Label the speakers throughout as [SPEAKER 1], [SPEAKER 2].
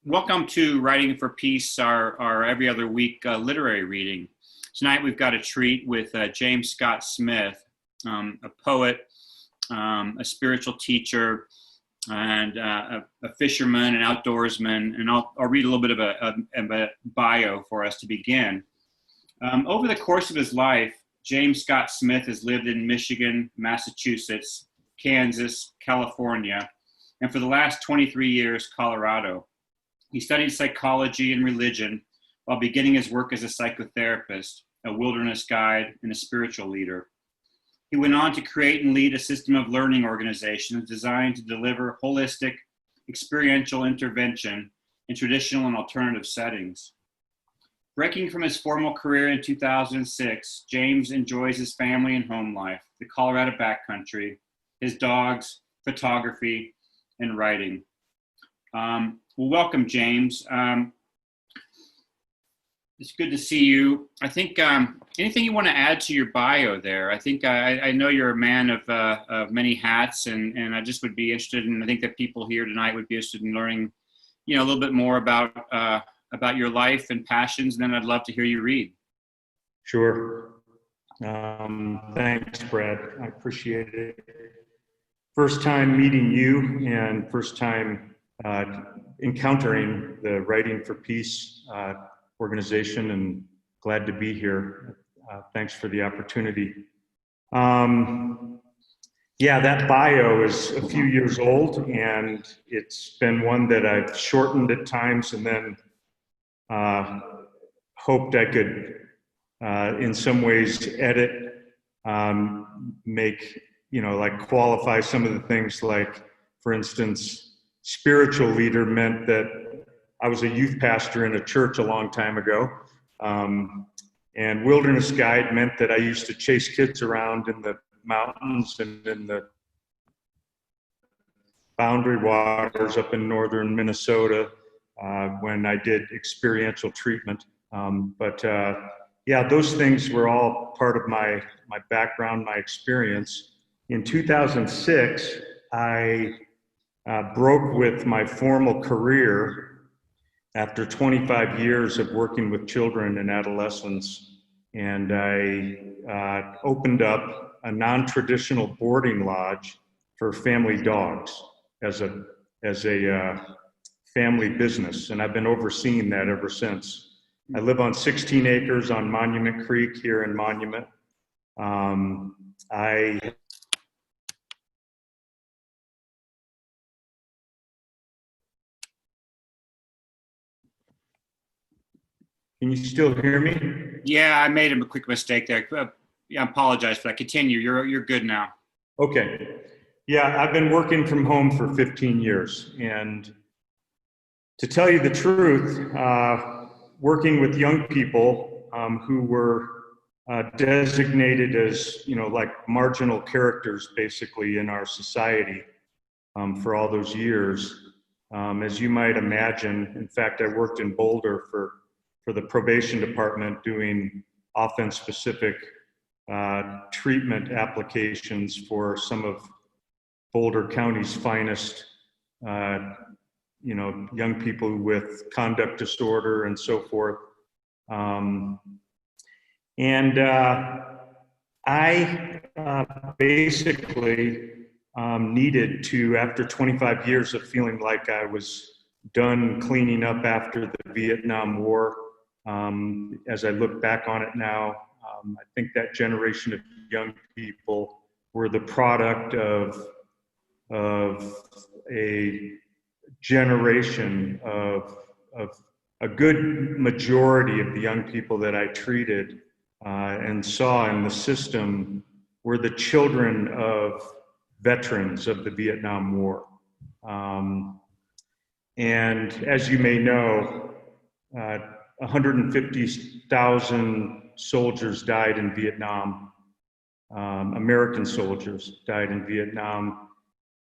[SPEAKER 1] Welcome to Writing for Peace, our every other week literary reading. Tonight we've got a treat with James Scott Smith, a poet, a spiritual teacher, and a fisherman, an outdoorsman, and I'll read a little bit of a bio for us to begin. Over the course of his life, James Scott Smith has lived in Michigan, Massachusetts, Kansas, California, and for the last 23 years, Colorado. He studied psychology and religion while beginning his work as a psychotherapist, a wilderness guide, and a spiritual leader. He went on to create and lead a system of learning organizations designed to deliver holistic, experiential intervention in traditional and alternative settings. Breaking from his formal career in 2006, James enjoys his family and home life, the Colorado backcountry, his dogs, photography, and writing. Well, welcome, James. It's good to see you. I think anything you want to add to your bio there? I think I know you're a man of many hats, and I just would be interested in. I think that people here tonight would be interested in learning, a little bit more about your life and passions. And then I'd love to hear you read.
[SPEAKER 2] Sure. Thanks, Brad. I appreciate it. First time meeting you, and first time encountering the Writing for Peace organization, and glad to be here. Thanks for the opportunity. Yeah, that bio is a few years old, and it's been one that I've shortened at times, and then hoped I could, in some ways, edit, make, like qualify some of the things, like, for instance, spiritual leader meant that I was a youth pastor in a church a long time ago. And wilderness guide meant that I used to chase kids around in the mountains and in the boundary waters up in northern Minnesota when I did experiential treatment. Yeah, those things were all part of my background, my experience. In 2006, I broke with my formal career after 25 years of working with children and adolescents, and I opened up a non-traditional boarding lodge for family dogs as a family business, and I've been overseeing that ever since. I live on 16 acres on Monument Creek here in Monument. Can you still hear me?
[SPEAKER 1] Yeah, I made a quick mistake there. I apologize for that. Continue. You're good now.
[SPEAKER 2] Okay. Yeah, I've been working from home for 15 years. And to tell you the truth, working with young people who were designated as, like marginal characters, basically, in our society for all those years, as you might imagine. In fact, I worked in Boulder for the probation department doing offense-specific treatment applications for some of Boulder County's finest, young people with conduct disorder and so forth. I basically needed to, after 25 years of feeling like I was done cleaning up after the Vietnam War, as I look back on it now, I think that generation of young people were the product of a generation of a good majority of the young people that I treated and saw in the system were the children of veterans of the Vietnam War. And as you may know, 150,000 soldiers died in Vietnam. American soldiers died in Vietnam.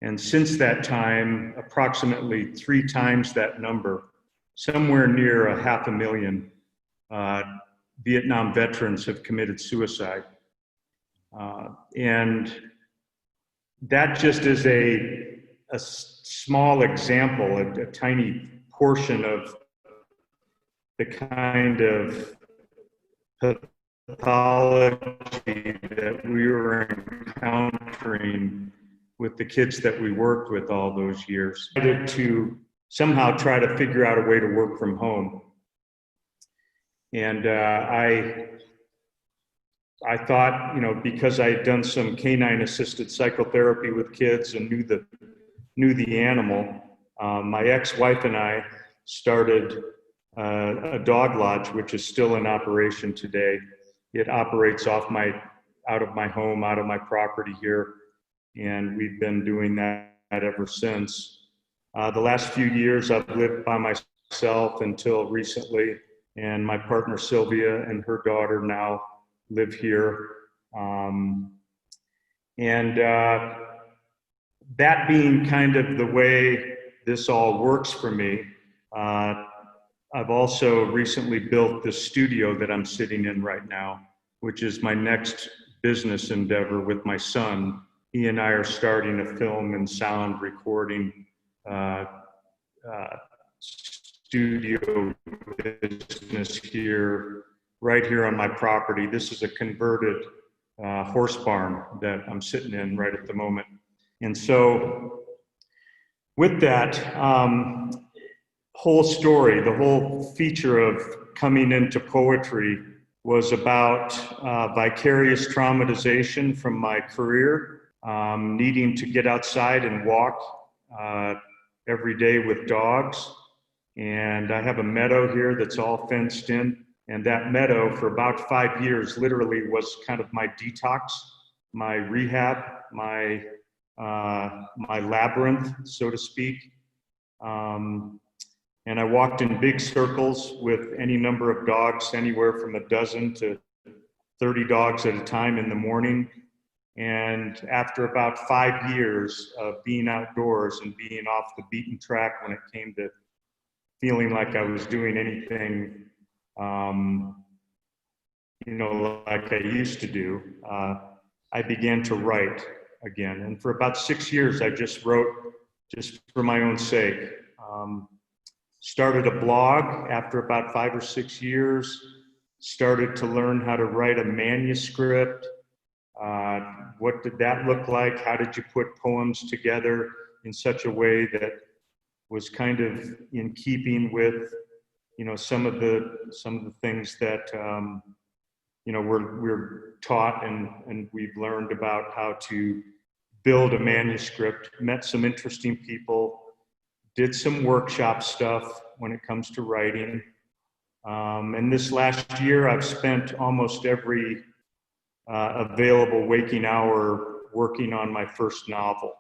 [SPEAKER 2] And since that time, approximately 3 times that number, somewhere near 500,000 Vietnam veterans have committed suicide. And that just is a small example, a tiny portion of the kind of pathology that we were encountering with the kids that we worked with all those years. I decided to somehow try to figure out a way to work from home. And I thought, you know, because I had done some canine-assisted psychotherapy with kids and knew the animal, my ex-wife and I started a dog lodge, which is still in operation today. It operates out of my home, out of my property here, and we've been doing that ever since. The last few years, I've lived by myself until recently, and my partner Sylvia and her daughter now live here. That being kind of the way this all works for me, I've also recently built the studio that I'm sitting in right now, which is my next business endeavor with my son. He and I are starting a film and sound recording studio business here, right here on my property. This is a converted horse barn that I'm sitting in right at the moment. And so with that whole story, the whole feature of coming into poetry was about vicarious traumatization from my career, needing to get outside and walk every day with dogs. And I have a meadow here that's all fenced in. And that meadow for about 5 years literally was kind of my detox, my rehab, my labyrinth, so to speak. And I walked in big circles with any number of dogs, anywhere from a dozen to 30 dogs at a time in the morning. And after about 5 years of being outdoors and being off the beaten track when it came to feeling like I was doing anything, you know, like I used to do, I began to write again. And for about 6 years, I just wrote just for my own sake. Started a blog after about 5 or 6 years, started to learn how to write a manuscript. What did that look like? How did you put poems together in such a way that was kind of in keeping with, you know, some of the things that, you know, we're taught and we've learned about how to build a manuscript. Met some interesting people, did some workshop stuff when it comes to writing. And this last year, I've spent almost every available waking hour working on my first novel.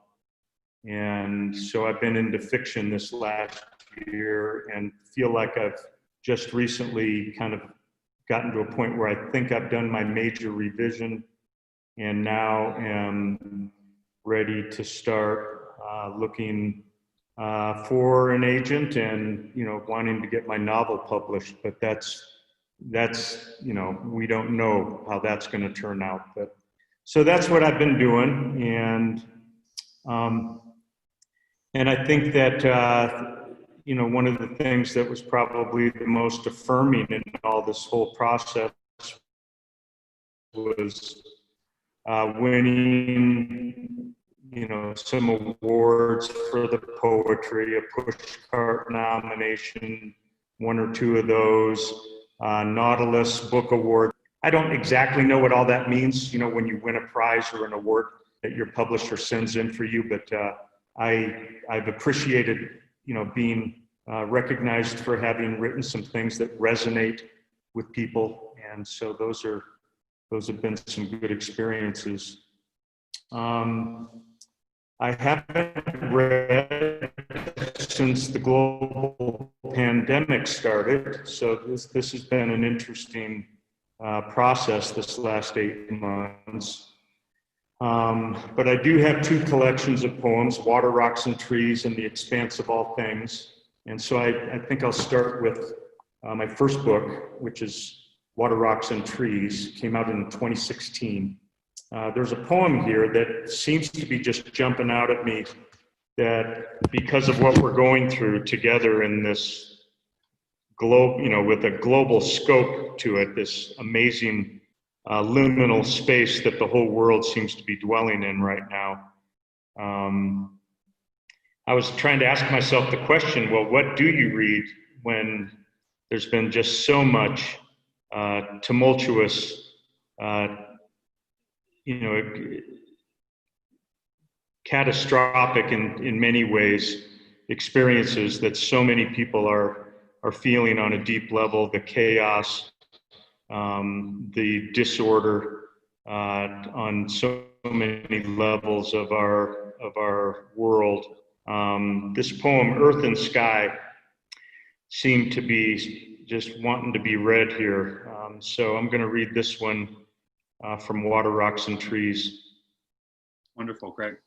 [SPEAKER 2] And so I've been into fiction this last year and feel like I've just recently kind of gotten to a point where I think I've done my major revision and now am ready to start looking for an agent and, you know, wanting to get my novel published. But that's, you know, we don't know how that's going to turn out. But so that's what I've been doing. And I think that, you know, one of the things that was probably the most affirming in all this whole process was winning, you know, some awards for the poetry, a Pushcart nomination, 1 or 2 of those, Nautilus Book Award. I don't exactly know what all that means, you know, when you win a prize or an award that your publisher sends in for you, but I've appreciated, you know, being recognized for having written some things that resonate with people, and so those have been some good experiences. I haven't read since the global pandemic started, so this has been an interesting process this last 8 months. But I do have 2 collections of poems, Water, Rocks, and Trees and The Expanse of All Things. And so I think I'll start with my first book, which is Water, Rocks, and Trees. Came out in 2016. There's a poem here that seems to be just jumping out at me that because of what we're going through together in this globe, with a global scope to it, this amazing liminal space that the whole world seems to be dwelling in right now. I was trying to ask myself the question, well, what do you read when there's been just so much tumultuous, catastrophic in many ways experiences that so many people are feeling on a deep level, the chaos, the disorder on so many levels of our world. This poem, Earth and Sky, seemed to be just wanting to be read here. So I'm going to read this one from Water, Rocks, and Trees.
[SPEAKER 1] Wonderful, great.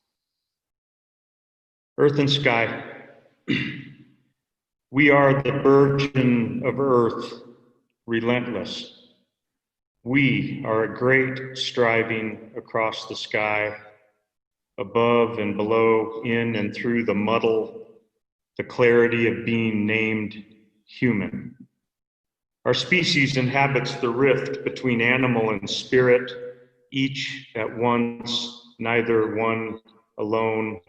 [SPEAKER 2] Earth and Sky. We are the burgeon of earth, relentless. We are a great striving across the sky, above and below, in and through the muddle, the clarity of being named human. Our species inhabits the rift between animal and spirit, each at once, neither one alone.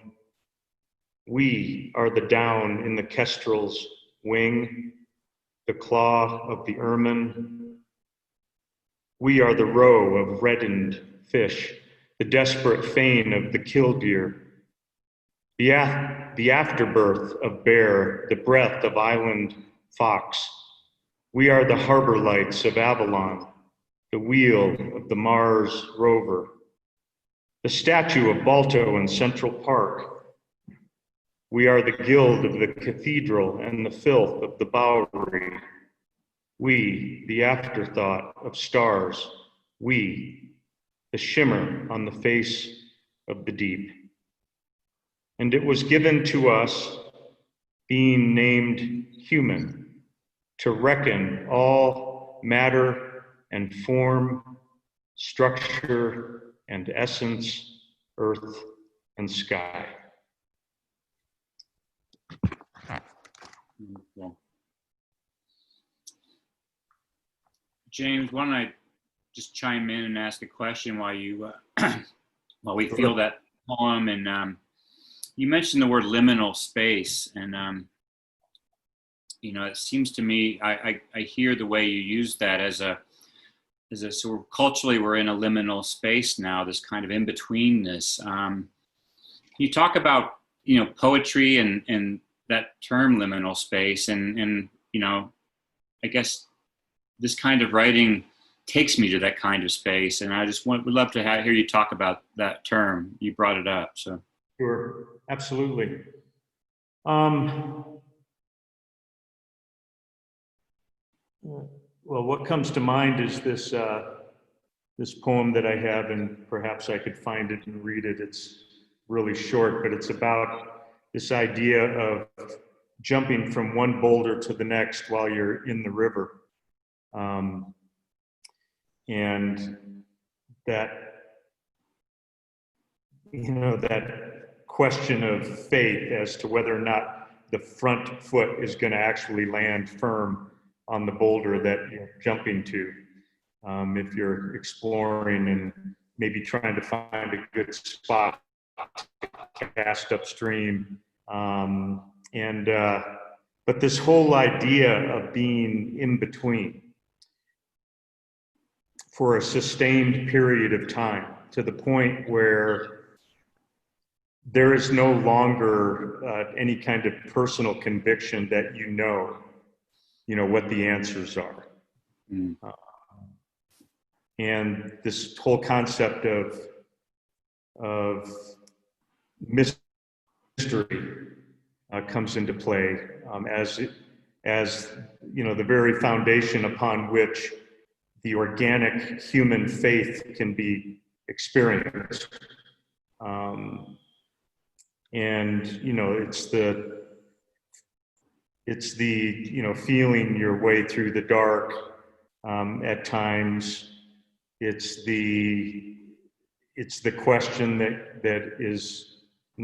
[SPEAKER 2] We are the down in the kestrel's wing, the claw of the ermine. We are the roe of reddened fish, the desperate feign of the killdeer, the afterbirth of bear, the breath of island fox. We are the harbor lights of Avalon, the wheel of the Mars rover, the statue of Balto in Central Park. We are the guild of the cathedral and the filth of the Bowery. We, the afterthought of stars. We, the shimmer on the face of the deep. And it was given to us, being named human, to reckon all matter and form, structure and essence, earth and sky.
[SPEAKER 1] Well, James, why don't I just chime in and ask a question while you while we feel that poem? And you mentioned the word liminal space, and it seems to me I hear the way you use that as a so culturally we're in a liminal space now, this kind of in betweenness. You talk about poetry and that term liminal space, and I guess this kind of writing takes me to that kind of space, and I just would love to hear you talk about that term. You brought it up, so.
[SPEAKER 2] Sure, absolutely. Well, what comes to mind is this this poem that I have, and perhaps I could find it and read it. It's really short, but it's about this idea of jumping from one boulder to the next while you're in the river. And that, that question of faith as to whether or not the front foot is going to actually land firm on the boulder that you're jumping to. If you're exploring and maybe trying to find a good spot to cast upstream. But this whole idea of being in between for a sustained period of time, to the point where there is no longer any kind of personal conviction that you know what the answers are. Mm. And this whole concept of mystery comes into play as the very foundation upon which the organic human faith can be experienced. It's the feeling your way through the dark at times. It's the question that is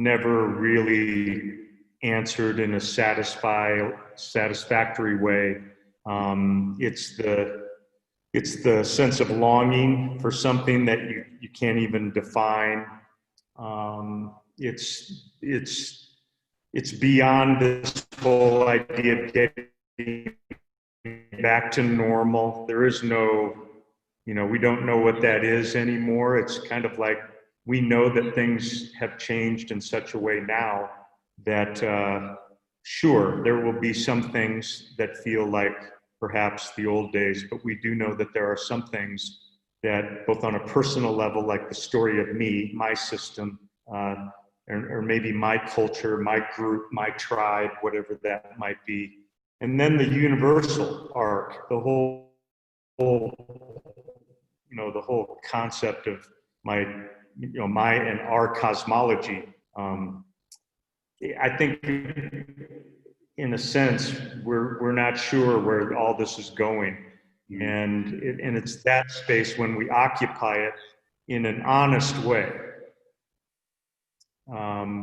[SPEAKER 2] never really answered in a satisfactory way. It's the sense of longing for something that you can't even define. It's beyond this whole idea of getting back to normal. There is no, we don't know what that is anymore. It's kind of like we know that things have changed in such a way now that sure, there will be some things that feel like perhaps the old days, but we do know that there are some things that both on a personal level, like the story of me, my system, or maybe my culture, my group, my tribe, whatever that might be. And then the universal arc, the whole concept of my and our cosmology. I think in a sense, we're not sure where all this is going. And it's that space when we occupy it in an honest way,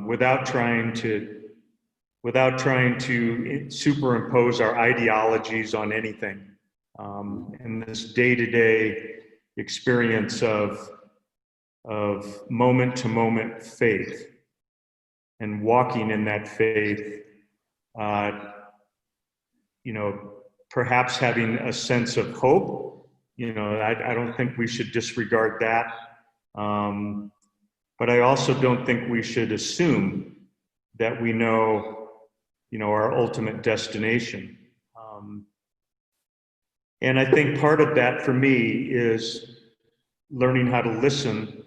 [SPEAKER 2] without trying to superimpose our ideologies on anything. And this day-to-day experience of moment-to-moment faith and walking in that faith, perhaps having a sense of hope. I don't think we should disregard that. But I also don't think we should assume that we know, our ultimate destination. And I think part of that for me is learning how to listen.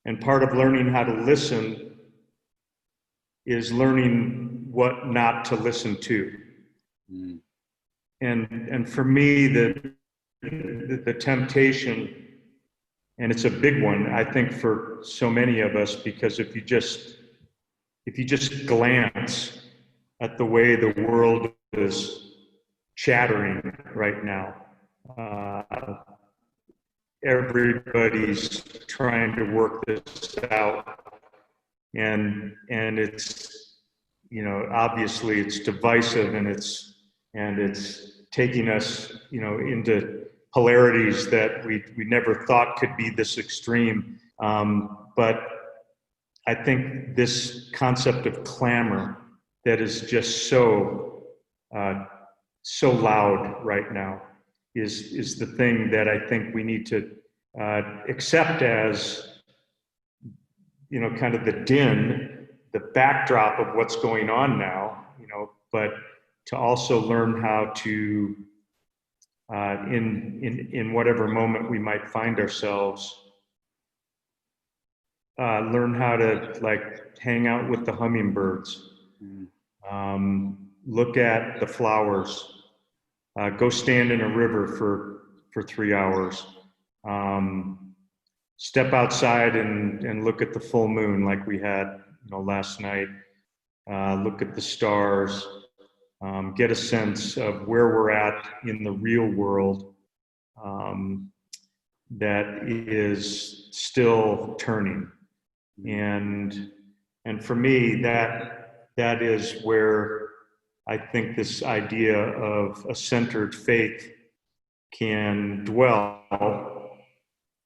[SPEAKER 2] And part of learning how to listen is learning what not to listen to. Mm. And for me, the temptation, and it's a big one, I think, for so many of us, because if you just glance at the way the world is chattering right now, everybody's trying to work this out, and it's, obviously it's divisive, and it's taking us, into polarities that we never thought could be this extreme. But I think this concept of clamor that is just so loud right now is the thing that I think we need to accept as, kind of the din, the backdrop of what's going on now, but to also learn how to, in whatever moment we might find ourselves, learn how to hang out with the hummingbirds, look at the flowers, go stand in a river for 3 hours, step outside and look at the full moon like we had, last night, look at the stars, get a sense of where we're at in the real world, that is still turning. And for me, that is where I think this idea of a centered faith can dwell,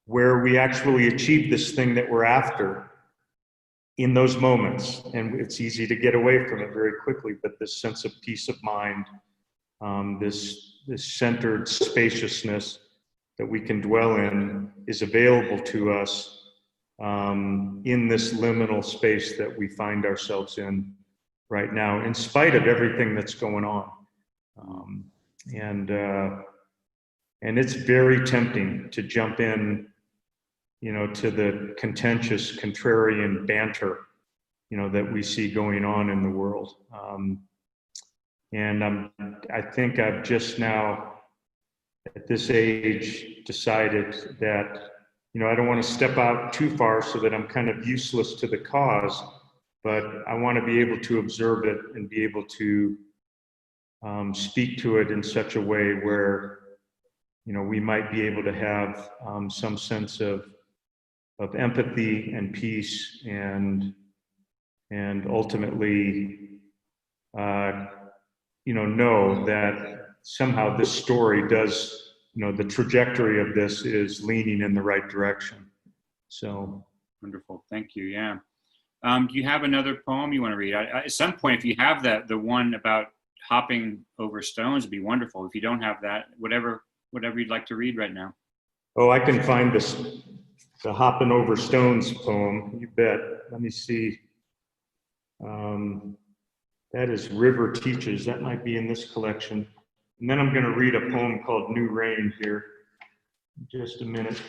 [SPEAKER 2] where we actually achieve this thing that we're after in those moments. And it's easy to get away from it very quickly, but this sense of peace of mind, this centered spaciousness that we can dwell in is available to us in this liminal space that we find ourselves in right now, in spite of everything that's going on. And it's very tempting to jump in, to the contentious, contrarian banter, that we see going on in the world. And I think I've just now, at this age, decided that, I don't want to step out too far so that I'm kind of useless to the cause, but I want to be able to observe it and be able to speak to it in such a way where, we might be able to have some sense of empathy and peace and and ultimately, know that somehow this story does, the trajectory of this is leaning in the right direction. So.
[SPEAKER 1] Wonderful. Thank you. Yeah. Do you have another poem you want to read? At some point, if you have the one about hopping over stones, it'd be wonderful. If you don't have that, whatever you'd like to read right now.
[SPEAKER 2] Oh, I can find the hopping over stones poem. You bet. Let me see. That is River Teaches. That might be in this collection. And then I'm going to read a poem called New Rain here. Just a minute.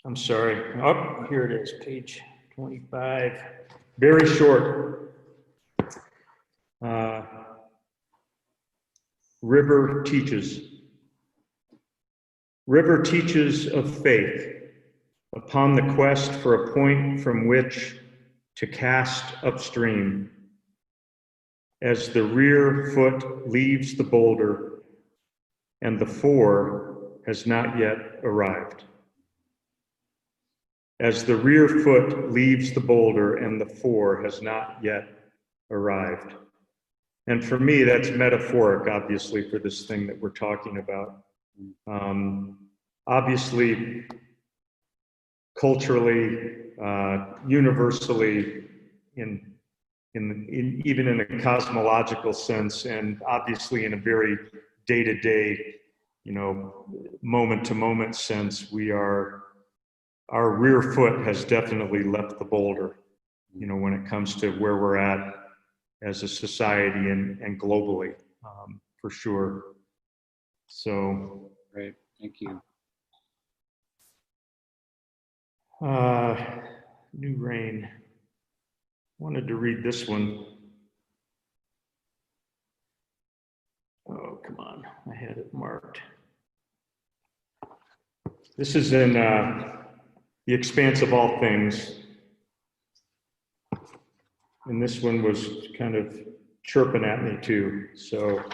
[SPEAKER 2] I'm sorry. Oh, here it is, page 25. Very short. River Teaches. River teaches of faith, upon the quest for a point from which to cast upstream. As the rear foot leaves the boulder and the fore has not yet arrived. As the rear foot leaves the boulder and the fore has not yet arrived. And for me, that's metaphoric, obviously, for this thing that we're talking about. Obviously, culturally, universally, even in a cosmological sense, and obviously in a very day-to-day, moment-to-moment sense, our rear foot has definitely left the boulder, when it comes to where we're at as a society and globally, for sure. So.
[SPEAKER 1] Great, thank you.
[SPEAKER 2] New Rain. Wanted to read this one. Oh, come on, I had it marked. This is in The Expanse of All Things. And this one was kind of chirping at me too, so.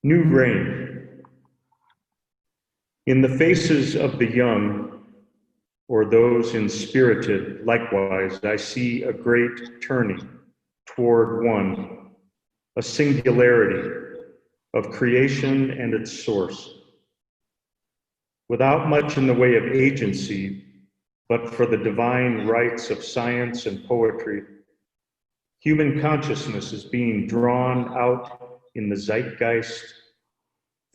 [SPEAKER 2] New Rain. In the faces of the young, or those inspirited, likewise, I see a great turning toward one, a singularity of creation and its source. Without much in the way of agency, but for the divine rights of science and poetry, human consciousness is being drawn out in the zeitgeist,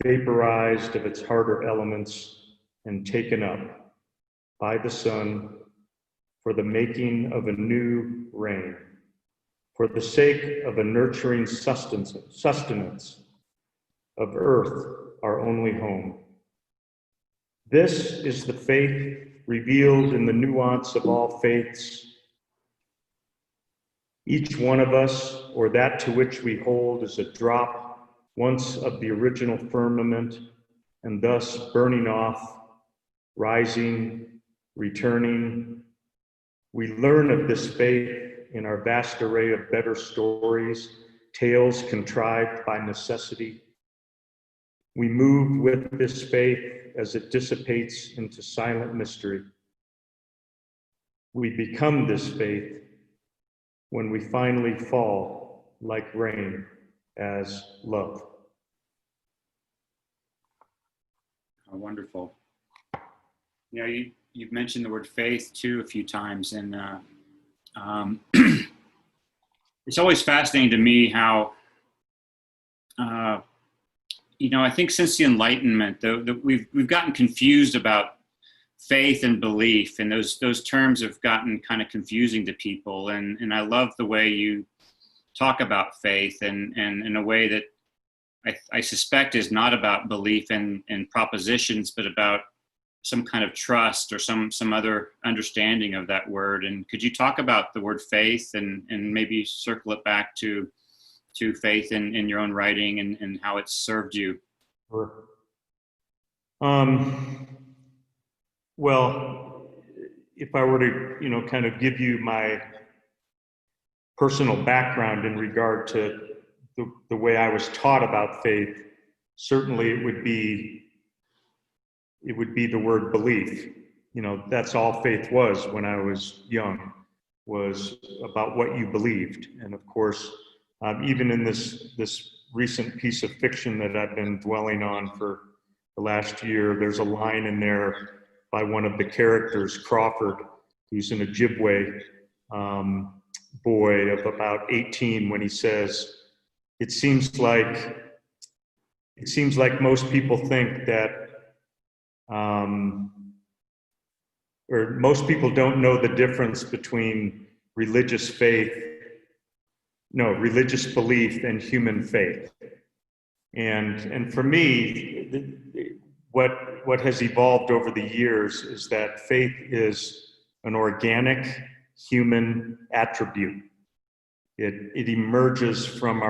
[SPEAKER 2] vaporized of its harder elements, and taken up by the sun for the making of a new rain, for the sake of a nurturing sustenance of earth, our only home. This is the faith revealed in the nuance of all faiths. Each one of us, or that to which we hold, is a drop once of the original firmament, and thus burning off, rising, returning. We learn of this faith in our vast array of better stories, tales contrived by necessity. We move with this faith as it dissipates into silent mystery. We become this faith when we finally fall like rain as love.
[SPEAKER 1] Oh, wonderful. You've mentioned the word faith too a few times, and it's always fascinating to me how I think since the Enlightenment, we've gotten confused about faith and belief, and those terms have gotten kind of confusing to people. And I love the way you talk about faith, and in a way that I suspect is not about belief in propositions, but about some kind of trust or some other understanding of that word. And could you talk about the word faith and maybe circle it back to faith in your own writing and how it's served you?
[SPEAKER 2] Sure. Well, if I were to, kind of give you my personal background in regard to the way I was taught about faith, certainly it would be the word belief. That's all faith was when I was young, was about what you believed. And of course, even in this recent piece of fiction that I've been dwelling on for the last year, there's a line in there by one of the characters, Crawford, who's an Ojibwe boy of about 18, when he says, it seems like most people think that, or most people don't know the difference between religious belief and human faith. And for me, what has evolved over the years is that faith is an organic human attribute. It emerges from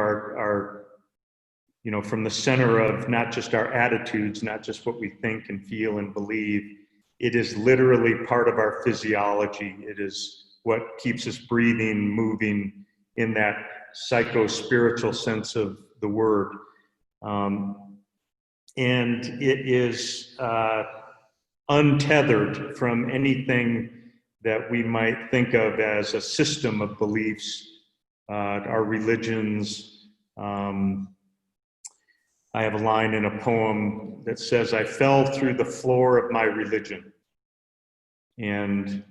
[SPEAKER 2] from the center of not just our attitudes, not just what we think and feel and believe. It is literally part of our physiology. It is what keeps us breathing, moving in that psycho-spiritual sense of the word. And it is untethered from anything that we might think of as a system of beliefs, our religions. I have a line in a poem that says, I fell through the floor of my religion and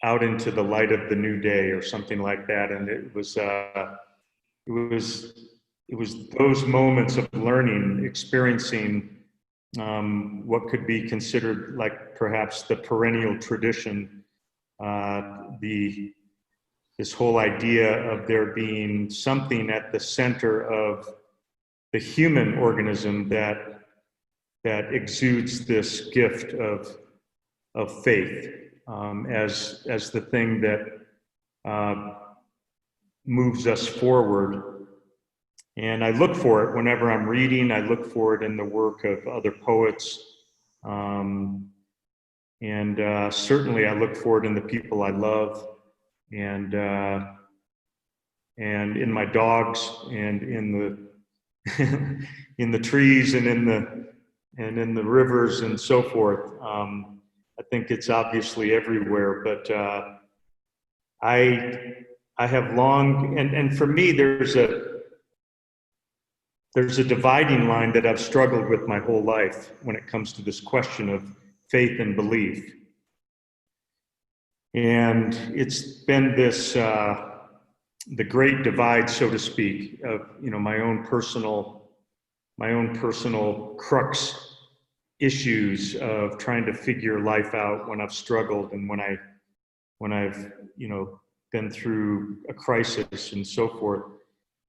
[SPEAKER 2] out into the light of the new day, or something like that. And it was those moments of learning, experiencing what could be considered like perhaps the perennial tradition, this whole idea of there being something at the center of the human organism that exudes this gift of faith as the thing that moves us forward. And I look for it whenever I'm reading. I look for it in the work of other poets, and certainly I look for it in the people I love, and in my dogs, and in the trees, and in the rivers, and so forth. I think it's obviously everywhere, but I have long, and for me, there's a dividing line that I've struggled with my whole life when it comes to this question of faith and belief. And it's been this, the great divide, so to speak, of, my own personal crux issues of trying to figure life out when I've struggled, and when I've, been through a crisis and so forth.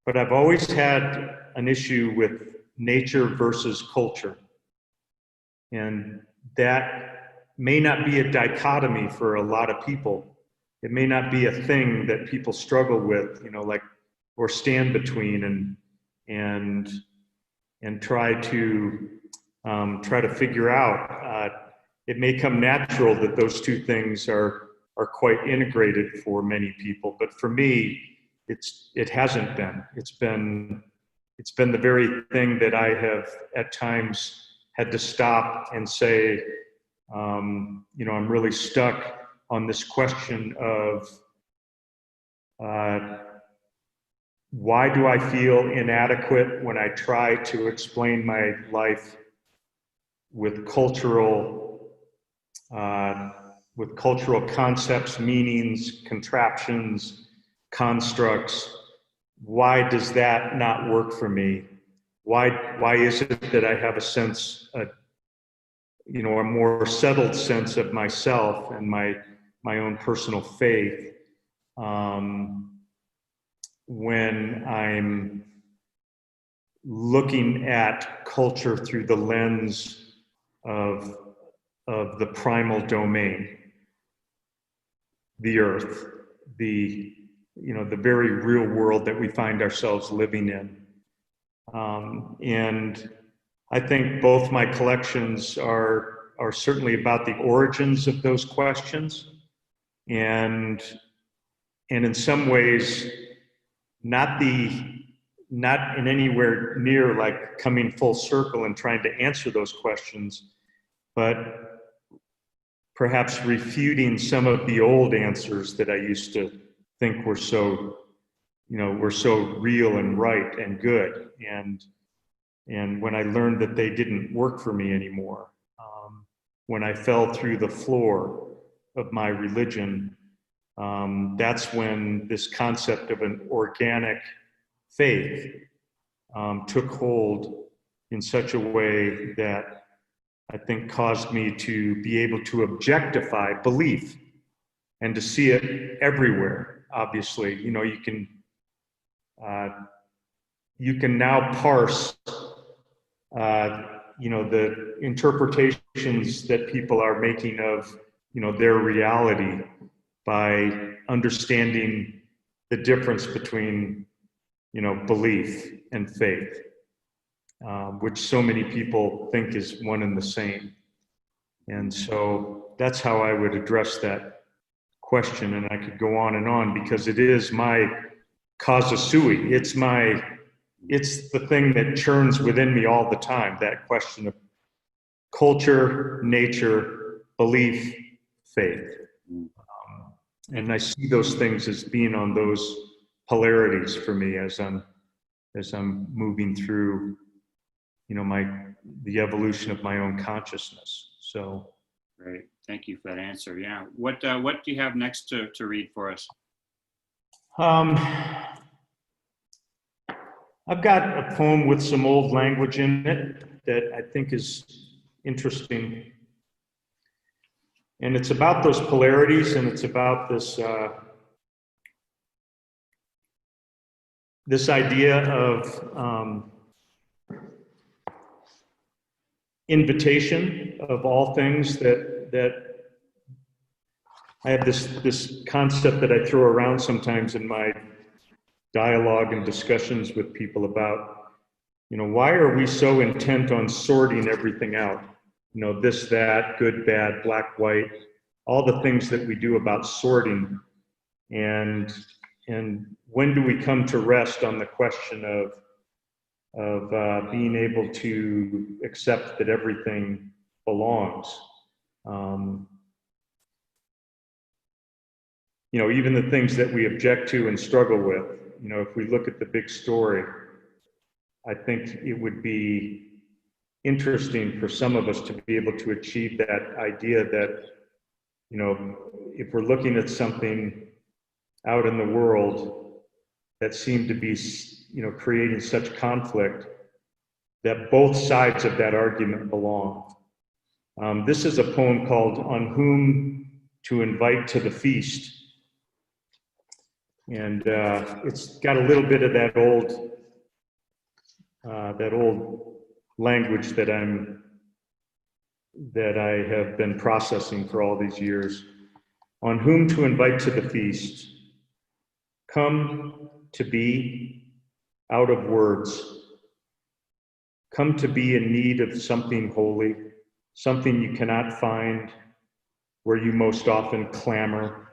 [SPEAKER 2] But I've always had an issue with nature versus culture. And that may not be a dichotomy for a lot of people. It may not be a thing that people struggle with, or stand between and try to figure out. It may come natural that those two things are quite integrated for many people, but for me, it hasn't been. It's been the very thing that I have at times had to stop and say, I'm really stuck on this question of why do I feel inadequate when I try to explain my life with cultural concepts, meanings, contraptions, constructs? Why does that not work for me? Why is it that I have a sense, a more settled sense of myself and my own personal faith when I'm looking at culture through the lens of the primal domain, the earth, the very real world that we find ourselves living in. And I think both my collections are certainly about the origins of those questions, and in some ways not the not in anywhere near like coming full circle and trying to answer those questions, but perhaps refuting some of the old answers that I used to think were so, were so real and right and good. And when I learned that they didn't work for me anymore, when I fell through the floor of my religion, that's when this concept of an organic faith took hold in such a way that I think caused me to be able to objectify belief and to see it everywhere. Obviously, you can now parse the interpretations that people are making of their reality by understanding the difference between belief and faith, which so many people think is one and the same. And so that's how I would address that question. And I could go on because it is my causa sui. It's the thing that churns within me all the time, that question of culture, nature, belief, faith. And I see those things as being on those polarities for me as I'm moving through, the evolution of my own consciousness. So.
[SPEAKER 1] Great. Thank you for that answer. Yeah. What do you have next to read for us?
[SPEAKER 2] I've got a poem with some old language in it that I think is interesting. And it's about those polarities, and it's about this this idea of invitation of all things, that I have this concept that I throw around sometimes in my dialogue and discussions with people about, why are we so intent on sorting everything out? This, that, good, bad, black, white, all the things that we do about sorting. And when do we come to rest on the question of being able to accept that everything belongs? Even the things that we object to and struggle with, if we look at the big story, I think it would be interesting for some of us to be able to achieve that idea that, if we're looking at something out in the world that seemed to be, creating such conflict, that both sides of that argument belong. This is a poem called "On Whom to Invite to the Feast." And it's got a little bit of that old language that I have been processing for all these years. On whom to invite to the feast? Come to be out of words. Come to be in need of something holy, something you cannot find where you most often clamor.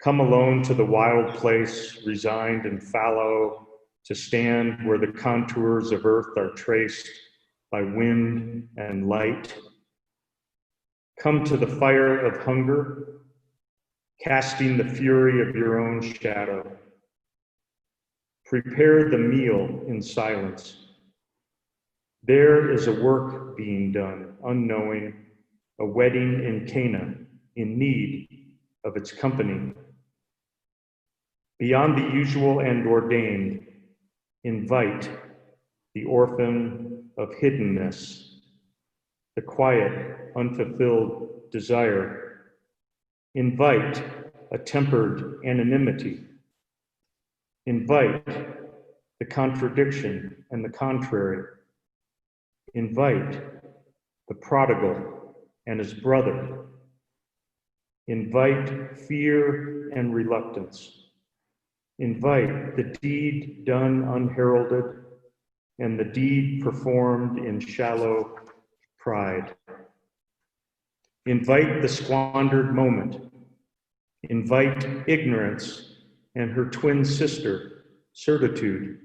[SPEAKER 2] Come alone to the wild place, resigned and fallow, to stand where the contours of earth are traced by wind and light. Come to the fire of hunger, casting the fury of your own shadow. Prepare the meal in silence. There is a work being done, unknowing, a wedding in Cana, in need of its company. Beyond the usual and ordained, invite the orphan of hiddenness, the quiet, unfulfilled desire. Invite a tempered anonymity. Invite the contradiction and the contrary. Invite the prodigal and his brother. Invite fear and reluctance. Invite the deed done unheralded and the deed performed in shallow pride. Invite the squandered moment. Invite ignorance and her twin sister, certitude.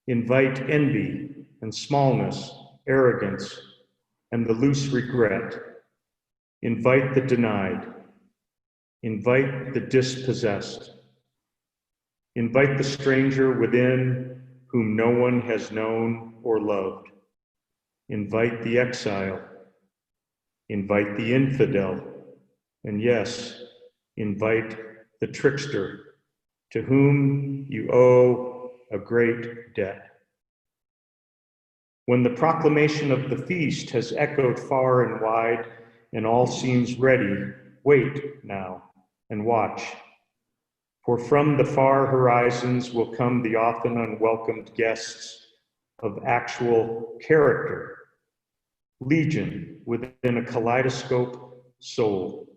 [SPEAKER 2] Invite envy and smallness, arrogance, and the loose regret. Invite the denied. Invite the dispossessed. Invite the stranger within whom no one has known or loved. Invite the exile. Invite the infidel. And yes, invite the trickster, to whom you owe a great debt. When the proclamation of the feast has echoed far and wide, and all seems ready, wait now and watch. For from the far horizons will come the often unwelcomed guests of actual character, legion within a kaleidoscope soul.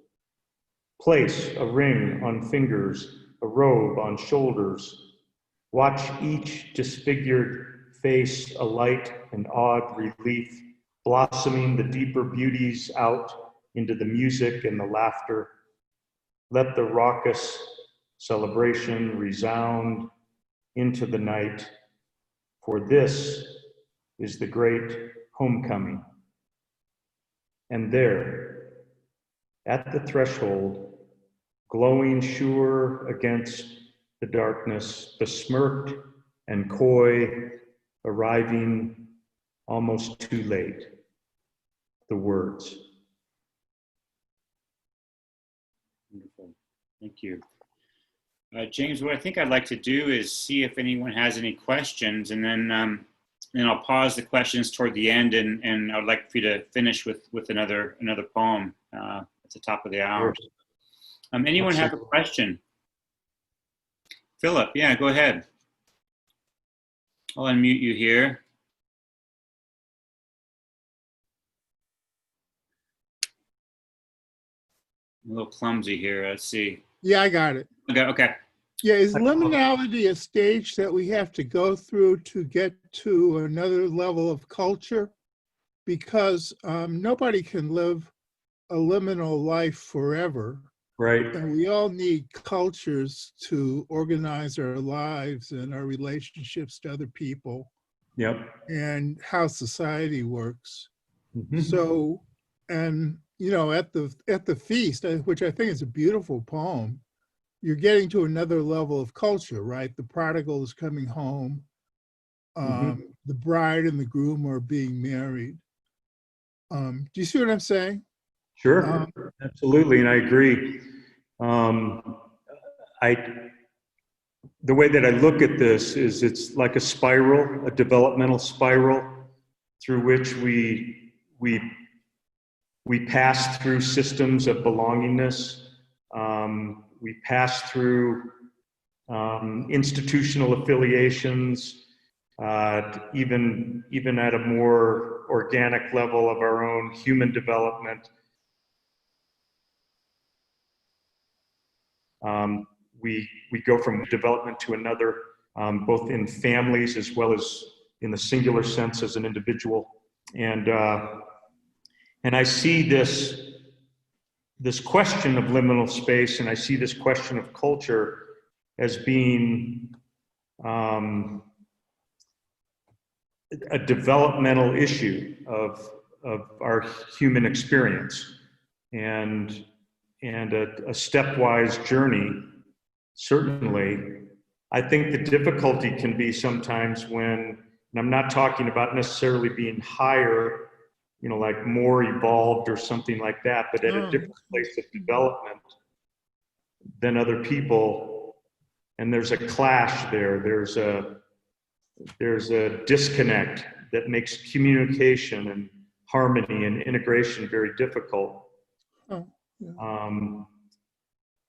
[SPEAKER 2] Place a ring on fingers, a robe on shoulders. Watch each disfigured face alight and odd relief, blossoming the deeper beauties out into the music and the laughter. Let the raucous celebration resound into the night, for this is the great homecoming. And there, at the threshold, glowing sure against the darkness, besmirked and coy, arriving almost too late, the words.
[SPEAKER 1] Wonderful. Thank you. James, what I think I'd like to do is see if anyone has any questions, and then I'll pause the questions toward the end, and I'd like for you to finish with another poem at the top of the hour. Anyone have a question? Philip, yeah, go ahead. I'll unmute you here. I'm a little clumsy here. Let's see.
[SPEAKER 3] Yeah, I got it.
[SPEAKER 1] Okay.
[SPEAKER 3] Yeah, is liminality a stage that we have to go through to get to another level of culture? Because nobody can live a liminal life forever.
[SPEAKER 2] Right.
[SPEAKER 3] And we all need cultures to organize our lives and our relationships to other people.
[SPEAKER 2] Yep.
[SPEAKER 3] And how society works.
[SPEAKER 2] Mm-hmm.
[SPEAKER 3] So, and you know, at the feast, which I think is a beautiful poem, you're getting to another level of culture, right? The prodigal is coming home. The bride and the groom are being married. Do you see what I'm saying?
[SPEAKER 2] Sure, absolutely, and I agree. The way that I look at this is it's like a spiral, a developmental spiral through which we pass through systems of belongingness. We pass through institutional affiliations, even at a more organic level of our own human development. We go from development to another, both in families as well as in the singular sense as an individual. And I see this question of liminal space, and I see this question of culture as being a developmental issue of our human experience, and a stepwise journey. Certainly, I think the difficulty can be sometimes when, and I'm not talking about necessarily being higher, like more evolved or something like that, but at a different place of development than other people, and there's a clash there. There's a disconnect that makes communication and harmony and integration very difficult.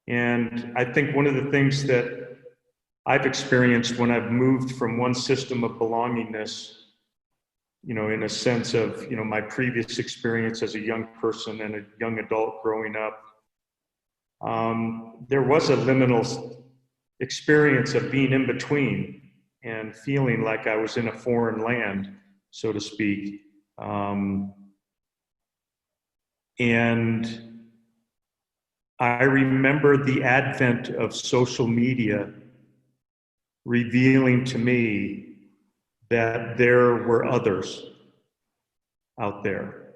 [SPEAKER 2] And I think one of the things that I've experienced when I've moved from one system of belongingness, in a sense of, my previous experience as a young person and a young adult growing up, there was a liminal experience of being in between and feeling like I was in a foreign land, so to speak. And I remember the advent of social media revealing to me that there were others out there.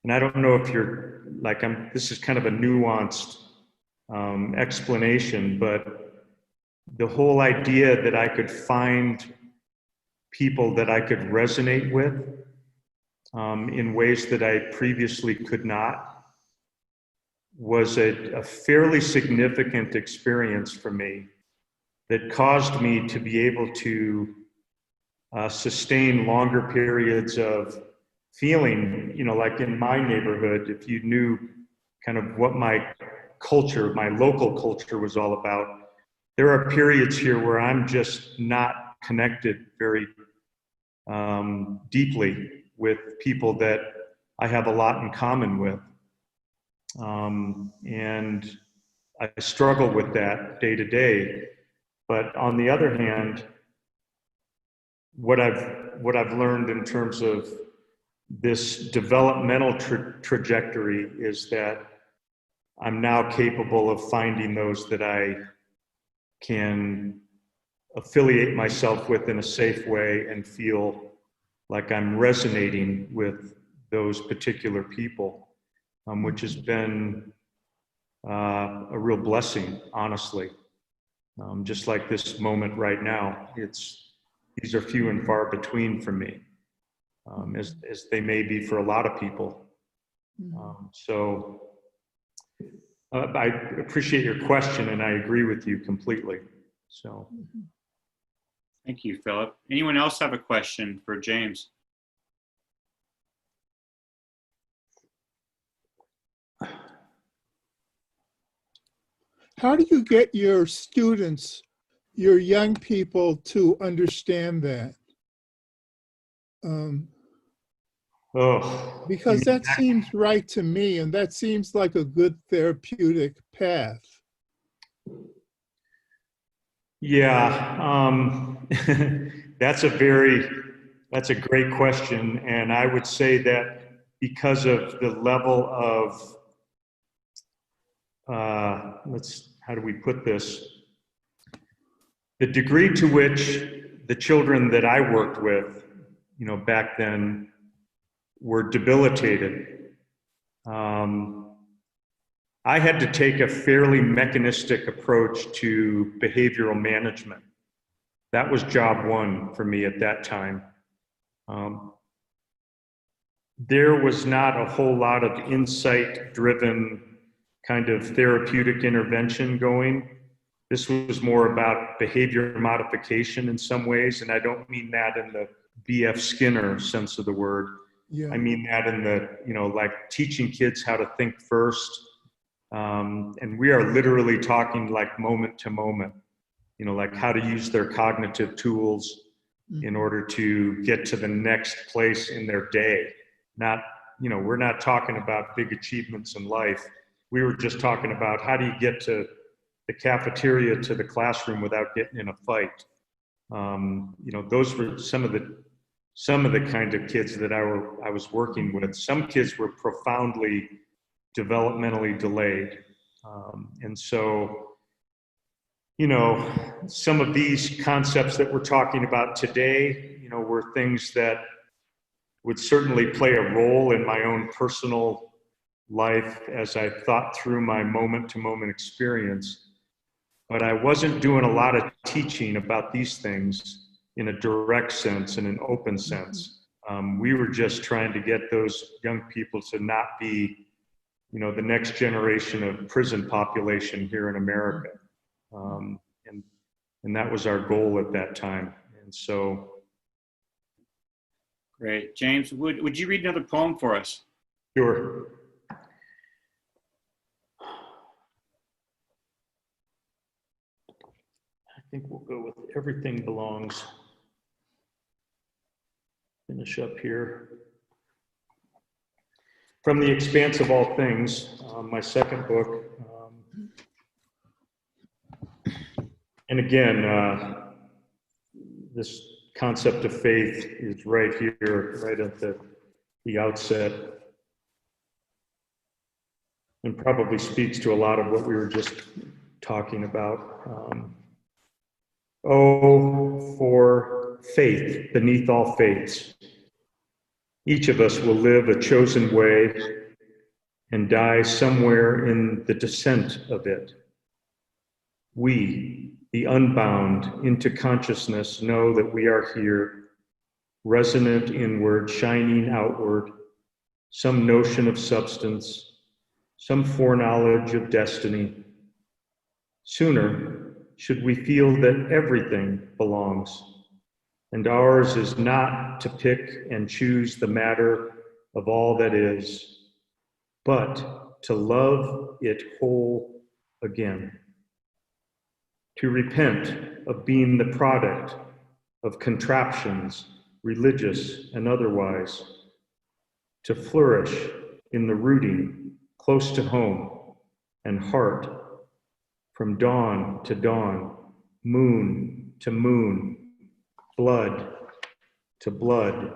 [SPEAKER 2] And I don't know if you're like, this is kind of a nuanced explanation, but the whole idea that I could find people that I could resonate with in ways that I previously could not was a fairly significant experience for me that caused me to be able to sustain longer periods of feeling, like in my neighborhood, if you knew kind of what my culture, my local culture was all about, there are periods here where I'm just not connected very deeply with people that I have a lot in common with. And I struggle with that day to day. But on the other hand, what I've learned in terms of this developmental trajectory is that I'm now capable of finding those that I can affiliate myself with in a safe way and feel like I'm resonating with those particular people, which has been a real blessing, honestly. Just like this moment right now, these are few and far between for me, as they may be for a lot of people. So I appreciate your question, and I agree with you completely. So.
[SPEAKER 1] Thank you, Philip. Anyone else have a question for James?
[SPEAKER 3] How do you get your students, your young people, to understand that? Because that seems right to me, and that seems like a good therapeutic path.
[SPEAKER 2] Yeah, that's a great question. And I would say that because of the level of, how do we put this? The degree to which the children that I worked with, back then were debilitated. I had to take a fairly mechanistic approach to behavioral management. That was job one for me at that time. There was not a whole lot of insight-driven kind of therapeutic intervention going. This was more about behavior modification in some ways, and I don't mean that in the B.F. Skinner sense of the word. Yeah. I mean that in the, like teaching kids how to think first. And we are literally talking like moment to moment, like how to use their cognitive tools in order to get to the next place in their day. Not, we're not talking about big achievements in life. We were just talking about how do you get to the cafeteria to the classroom without getting in a fight. Those were some of the kind of kids that I was working with. Some kids were profoundly developmentally delayed. And so, some of these concepts that we're talking about today, were things that would certainly play a role in my own personal life as I thought through my moment-to-moment experience. But I wasn't doing a lot of teaching about these things in a direct sense, in an open sense. We were just trying to get those young people to not be the next generation of prison population here in America. And that was our goal at that time. And so.
[SPEAKER 1] Great. James, would you read another poem for us?
[SPEAKER 2] Sure. I think we'll go with Everything Belongs. Finish up here. From The Expanse of All Things, my second book. And again, this concept of faith is right here, right at the outset, and probably speaks to a lot of what we were just talking about. Oh, for faith beneath all faiths. Each of us will live a chosen way and die somewhere in the descent of it. We, the unbound into consciousness, know that we are here, resonant inward, shining outward, some notion of substance, some foreknowledge of destiny. Sooner, should we feel that everything belongs, and ours is not to pick and choose the matter of all that is, but to love it whole again. To repent of being the product of contraptions, religious and otherwise. To flourish in the rooting close to home and heart, from dawn to dawn, moon to moon, blood to blood,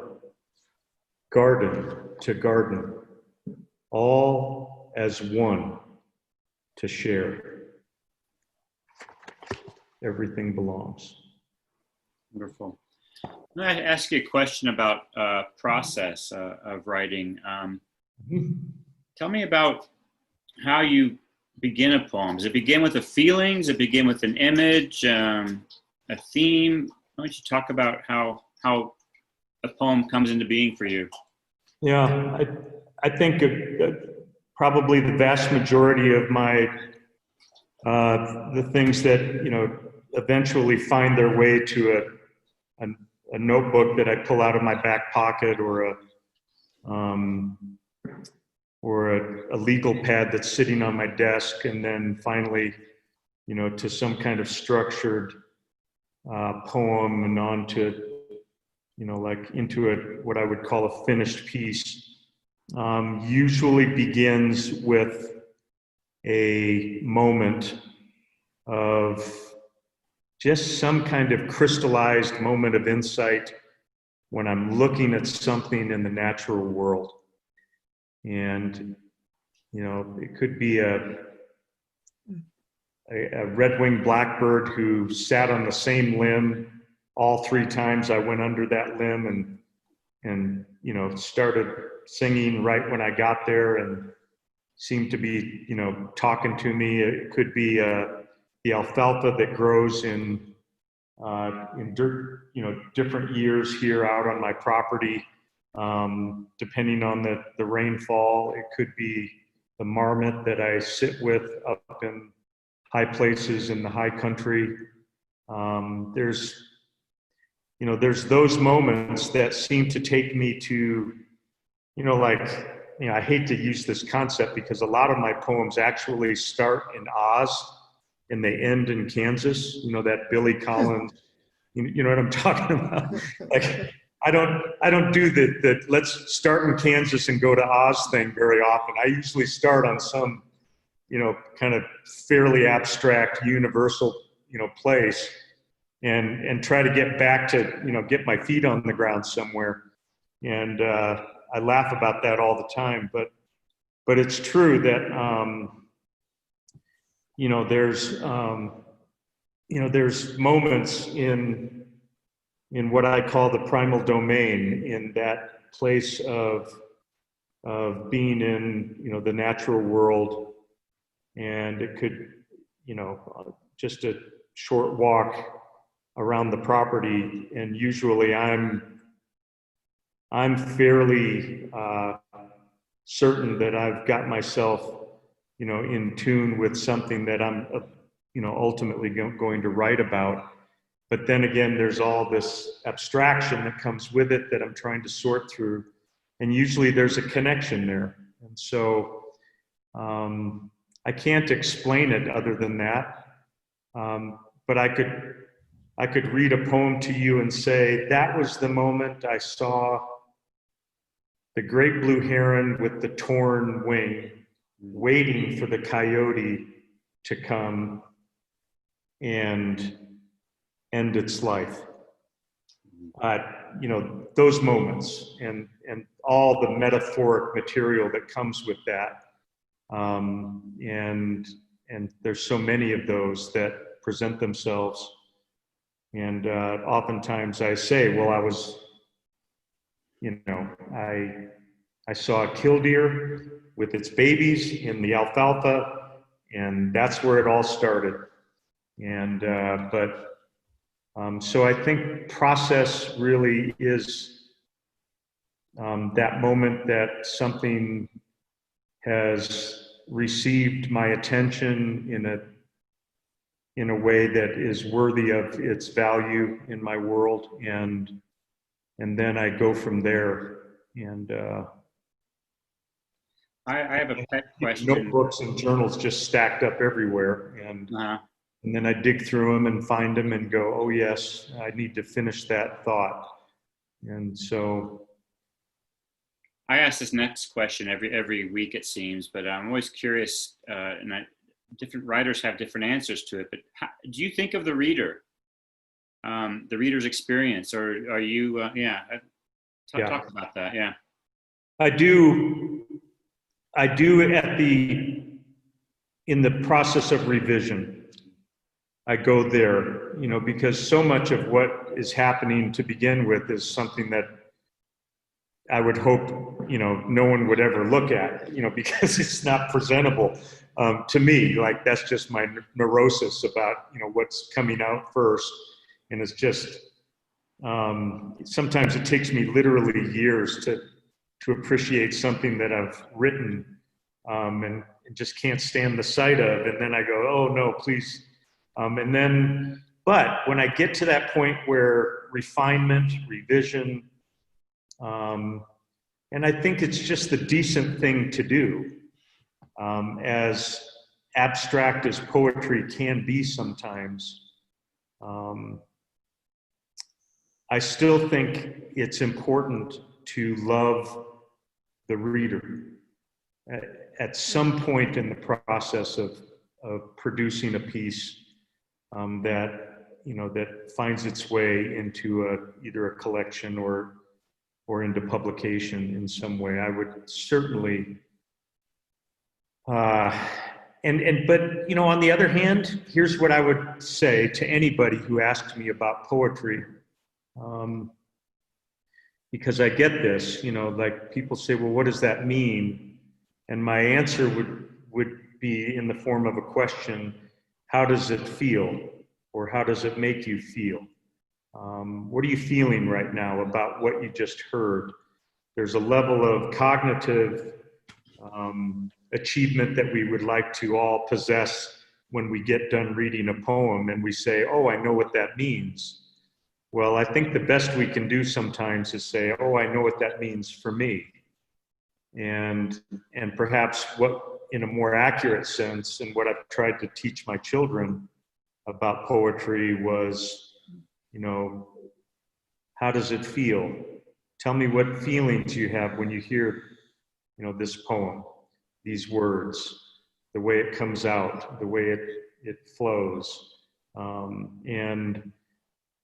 [SPEAKER 2] garden to garden, all as one to share. Everything belongs.
[SPEAKER 1] Wonderful. I'm going to ask you a question about process of writing. Tell me about how you begin a poem. Does it begin with a feeling? Does it begin with an image, a theme? Why don't you talk about how a poem comes into being for you?
[SPEAKER 2] Yeah, I think probably the vast majority of my the things that eventually find their way to a notebook that I pull out of my back pocket, or a legal pad that's sitting on my desk, and then finally, to some kind of structured poem, and on to, like into what I would call a finished piece. Usually begins with a moment of just some kind of crystallized moment of insight when I'm looking at something in the natural world. And, it could be a red-winged blackbird who sat on the same limb all 3 times I went under that limb, and started singing right when I got there and seemed to be, talking to me. It could be the alfalfa that grows in dirt, different years here out on my property, depending on the rainfall. It could be the marmot that I sit with up in high places in the high country. There's those moments that seem to take me to, I hate to use this concept because a lot of my poems actually start in Oz and they end in Kansas. That Billy Collins, you know what I'm talking about? Like, I don't do the let's start in Kansas and go to Oz thing very often. I usually start on some, kind of fairly abstract, universal, place, and try to get back to, get my feet on the ground somewhere. And I laugh about that all the time, but it's true that there's moments in what I call the primal domain, in that place of being in the natural world, and it could just a short walk around the property, and usually I'm fairly certain that I've got myself in tune with something that I'm ultimately going to write about. But then again, there's all this abstraction that comes with it that I'm trying to sort through, and usually there's a connection there. And so I can't explain it other than that, but I could read a poem to you and say, that was the moment I saw the great blue heron with the torn wing, waiting for the coyote to come and end its life. Those moments and all the metaphoric material that comes with that. And there's so many of those that present themselves And oftentimes I say, well, I was, you know, I saw a killdeer with its babies in the alfalfa, and that's where it all started. And so I think process really is that moment that something has received my attention in a way that is worthy of its value in my world, and then I go from there. And
[SPEAKER 1] I have a pet question.
[SPEAKER 2] Notebooks and journals just stacked up everywhere, and then I dig through them and find them and go, oh yes, I need to finish that thought. And so
[SPEAKER 1] I ask this next question every week, it seems, but I'm always curious, different writers have different answers to it. But do you think of the reader's experience, or are you? Talk about that. Yeah,
[SPEAKER 2] I do in the process of revision. I go there, you know, because so much of what is happening to begin with is something that I would hope, you know, no one would ever look at, you know, because it's not presentable to me. Like, that's just my neurosis about, you know, what's coming out first. And it's just, sometimes it takes me literally years to appreciate something that I've written and just can't stand the sight of. And then I go, oh no, please. But when I get to that point where refinement, revision, and I think it's just the decent thing to do, as abstract as poetry can be sometimes. I still think it's important to love the reader at some point in the process of producing a piece that, you know, that finds its way into either a collection or into publication in some way. I would certainly, but, you know, on the other hand, here's what I would say to anybody who asks me about poetry, because I get this, you know, like people say, well, what does that mean? And my answer would be in the form of a question: how does it feel? Or how does it make you feel? What are you feeling right now about what you just heard? There's a level of cognitive achievement that we would like to all possess when we get done reading a poem and we say, oh, I know what that means. Well, I think the best we can do sometimes is say, oh, I know what that means for me. And perhaps what, in a more accurate sense, and what I've tried to teach my children about poetry was, you know, how does it feel? Tell me what feelings you have when you hear, you know, this poem, these words, the way it comes out, the way it flows. And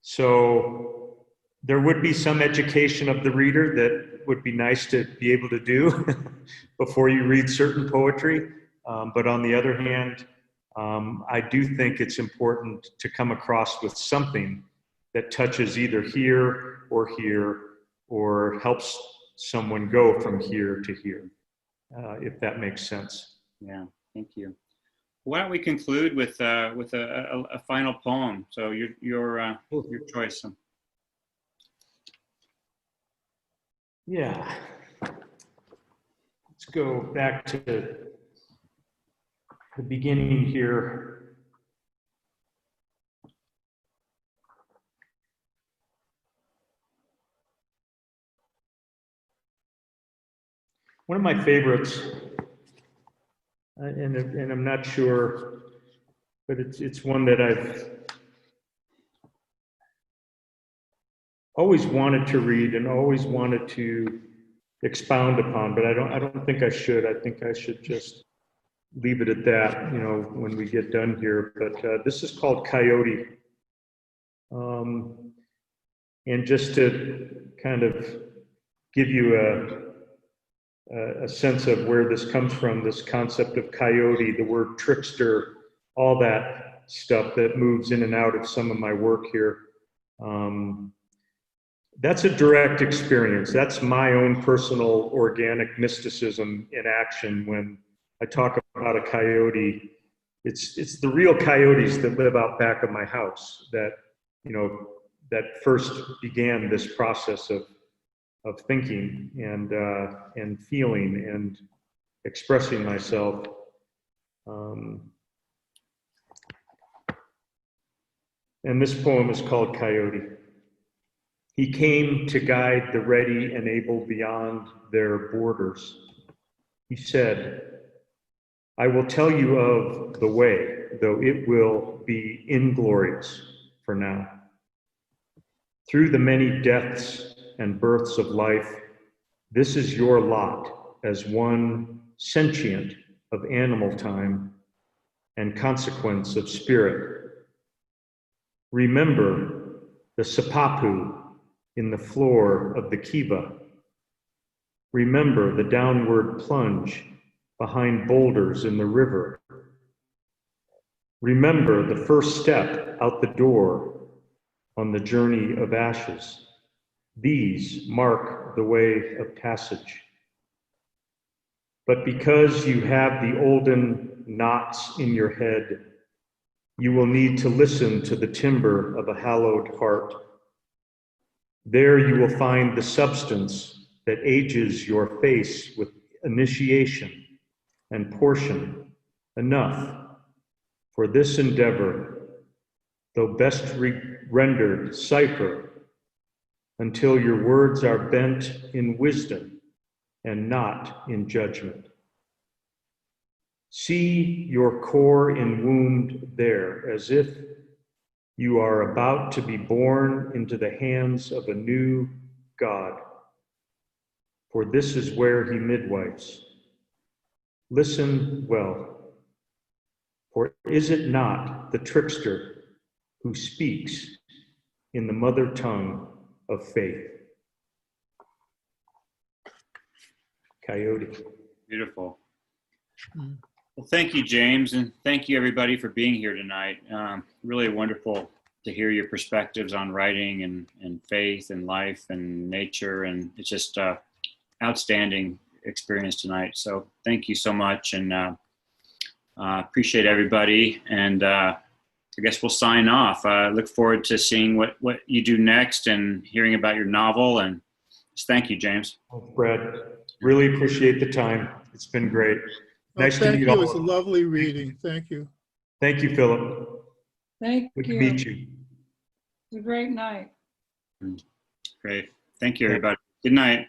[SPEAKER 2] so there would be some education of the reader that would be nice to be able to do before you read certain poetry. But on the other hand, I do think it's important to come across with something that touches either here, or helps someone go from here to here, if that makes sense.
[SPEAKER 1] Yeah, thank you. Why don't we conclude with a final poem? So your choice.
[SPEAKER 2] Yeah. Let's go back to the beginning here. One of my favorites, and I'm not sure, but it's one that I've always wanted to read and always wanted to expound upon, but I don't think I should. I think I should just leave it at that, you know, when we get done here. But this is called Coyote. And just to kind of give you a sense of where this comes from, this concept of coyote, the word trickster, all that stuff that moves in and out of some of my work here. That's a direct experience. That's my own personal organic mysticism in action. When I talk about a coyote, it's the real coyotes that live out back of my house that, you know, that first began this process of thinking and feeling and expressing myself. And this poem is called Coyote. He came to guide the ready and able beyond their borders. He said, I will tell you of the way, though it will be inglorious for now. Through the many deaths and births of life, this is your lot as one sentient of animal time and consequence of spirit. Remember the sapapu in the floor of the kiva. Remember the downward plunge behind boulders in the river. Remember the first step out the door on the journey of ashes. These mark the way of passage. But because you have the olden knots in your head, you will need to listen to the timbre of a hallowed heart. There you will find the substance that ages your face with initiation and portion enough for this endeavor, though best rendered cipher, until your words are bent in wisdom and not in judgment. See your core enwombed there, as if you are about to be born into the hands of a new God. For this is where he midwives. Listen well, for is it not the trickster who speaks in the mother tongue of faith? Coyote.
[SPEAKER 1] Beautiful. Well, thank you, James, and thank you, everybody, for being here tonight. Really wonderful to hear your perspectives on writing and faith and life and nature, and it's just outstanding experience tonight. So thank you so much, and appreciate everybody. And I guess we'll sign off. Look forward to seeing what you do next and hearing about your novel. And just thank you, James.
[SPEAKER 2] Well, Brad, really appreciate the time. It's been great. Nice to meet
[SPEAKER 3] you.
[SPEAKER 2] all.
[SPEAKER 3] It was a lovely reading. Thank you.
[SPEAKER 2] Thank you, Philip.
[SPEAKER 4] Thank
[SPEAKER 2] Good
[SPEAKER 4] you.
[SPEAKER 2] to meet you.
[SPEAKER 4] It's a great night.
[SPEAKER 1] Great. Thank you, everybody. Good night.